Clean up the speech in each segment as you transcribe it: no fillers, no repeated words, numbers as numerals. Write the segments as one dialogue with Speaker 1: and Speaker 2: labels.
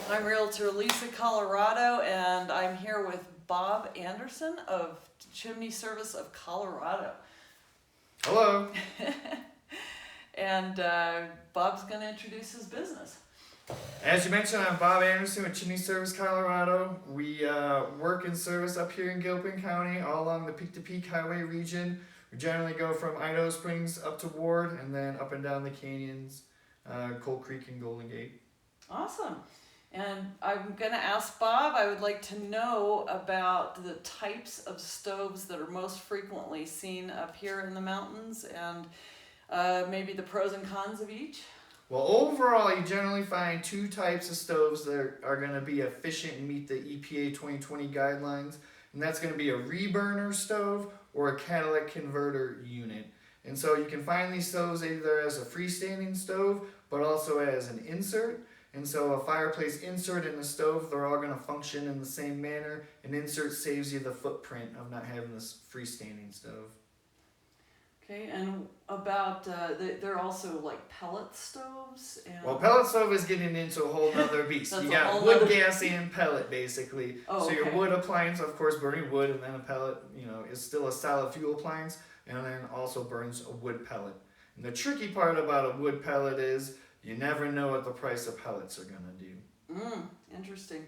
Speaker 1: I'm Realtor Lisa, Colorado, and I'm here with Bob Anderson of Chimney Service of Colorado.
Speaker 2: Hello.
Speaker 1: And Bob's going to introduce his business.
Speaker 2: As you mentioned, I'm Bob Anderson with Chimney Service, Colorado. We work in service up here in Gilpin County, all along the Peak to Peak Highway region. We generally go from Idaho Springs up to Ward, and then up and down the canyons, Cold Creek and Golden Gate.
Speaker 1: Awesome. And I'm going to ask Bob, I would like to know about the types of stoves that are most frequently seen up here in the mountains, and maybe the pros and cons of each.
Speaker 2: Well, overall, you generally find two types of stoves that are going to be efficient and meet the EPA 2020 guidelines, and that's going to be a reburner stove or a catalytic converter unit. And so you can find these stoves either as a freestanding stove, but also as an insert. And so a fireplace insert and a stove, they're all going to function in the same manner. An insert saves you the footprint of not having this freestanding stove.
Speaker 1: Okay, and about, they're also like pellet stoves? And
Speaker 2: Well, pellet stove is getting into a whole other beast.
Speaker 1: That's
Speaker 2: You
Speaker 1: a
Speaker 2: got
Speaker 1: whole
Speaker 2: wood,
Speaker 1: other-
Speaker 2: gas, and pellet, basically.
Speaker 1: Oh,
Speaker 2: So your
Speaker 1: okay.
Speaker 2: wood appliance, of course, burning wood, and then a pellet, is still a solid fuel appliance, and then also burns a wood pellet. And the tricky part about a wood pellet is you never know what the price of pellets are going to do.
Speaker 1: Interesting.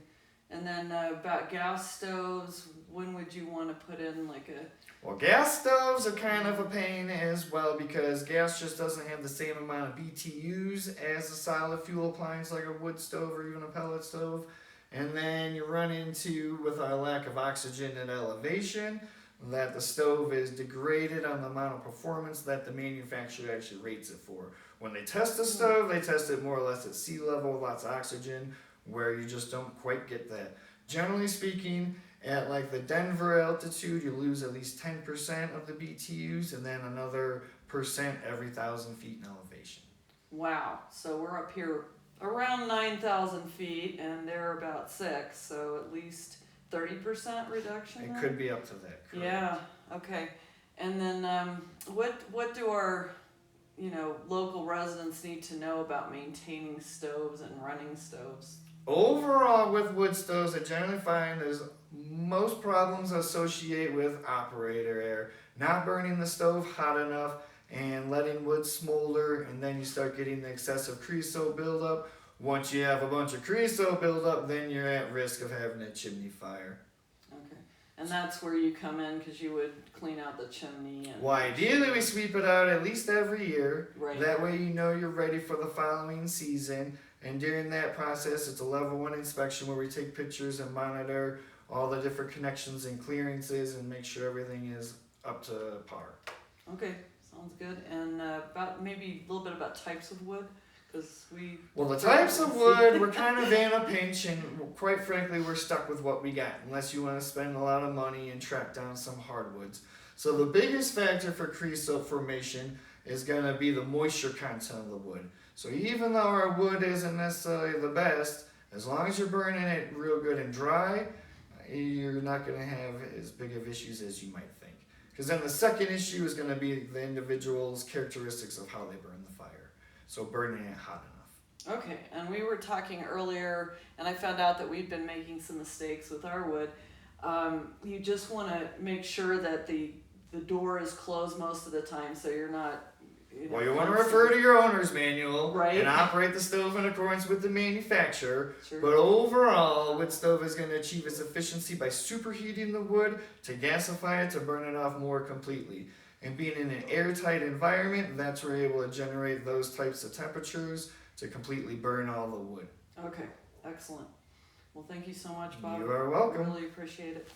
Speaker 1: And then about gas stoves, when would you want to put in like a...
Speaker 2: Well, gas stoves are kind of a pain as well because gas just doesn't have the same amount of BTUs as a solid fuel appliance like a wood stove or even a pellet stove. And then you run into, with our lack of oxygen at elevation, that the stove is degraded on the amount of performance that the manufacturer actually rates it for. When they test the stove, they test it more or less at sea level, lots of oxygen, where you just don't quite get that. Generally speaking, at like the Denver altitude, you lose at least 10% of the BTUs and then another percent every 1,000 feet in elevation.
Speaker 1: Wow, so we're up here around 9,000 feet and they're about 6, so at least 30% reduction?
Speaker 2: It
Speaker 1: then?
Speaker 2: could be up to that. Correct.
Speaker 1: Yeah, okay. And then what do our local residents need to know about maintaining stoves and running stoves?
Speaker 2: Overall, with wood stoves, I generally find there's most problems associated with operator error. Not burning the stove hot enough and letting wood smolder, and then you start getting the excessive creosote buildup. Once you have a bunch of creosote buildup, then you're at risk of having a chimney fire.
Speaker 1: Okay, and that's where you come in because you would clean out the chimney. And
Speaker 2: Well, ideally we sweep it out at least every year.
Speaker 1: Right.
Speaker 2: That way you know you're ready for the following season. And during that process, it's a level 1 inspection where we take pictures and monitor all the different connections and clearances and make sure everything is up to par.
Speaker 1: Okay, sounds good. And about maybe a little bit about types of wood, because
Speaker 2: Well, the types of wood, we're kind of in a pinch, and quite frankly, we're stuck with what we got, unless you want to spend a lot of money and track down some hardwoods. So the biggest factor for creosote formation is going to be the moisture content of the wood. So even though our wood isn't necessarily the best, as long as you're burning it real good and dry, you're not going to have as big of issues as you might think. Because then the second issue is going to be the individual's characteristics of how they burn the fire. So burning it hot enough.
Speaker 1: Okay, and we were talking earlier, and I found out that we've been making some mistakes with our wood. You just want to make sure that the door is closed most of the time, so you're not...
Speaker 2: Well, you want to refer to your owner's manual
Speaker 1: Right.
Speaker 2: and operate the stove in accordance with the manufacturer.
Speaker 1: Sure.
Speaker 2: But overall, a wood stove is going to achieve its efficiency by superheating the wood to gasify it to burn it off more completely. And being in an airtight environment, that's where you're able to generate those types of temperatures to completely burn all the wood.
Speaker 1: Okay, excellent. Well, thank you so much, Bob.
Speaker 2: You are welcome.
Speaker 1: I really appreciate it.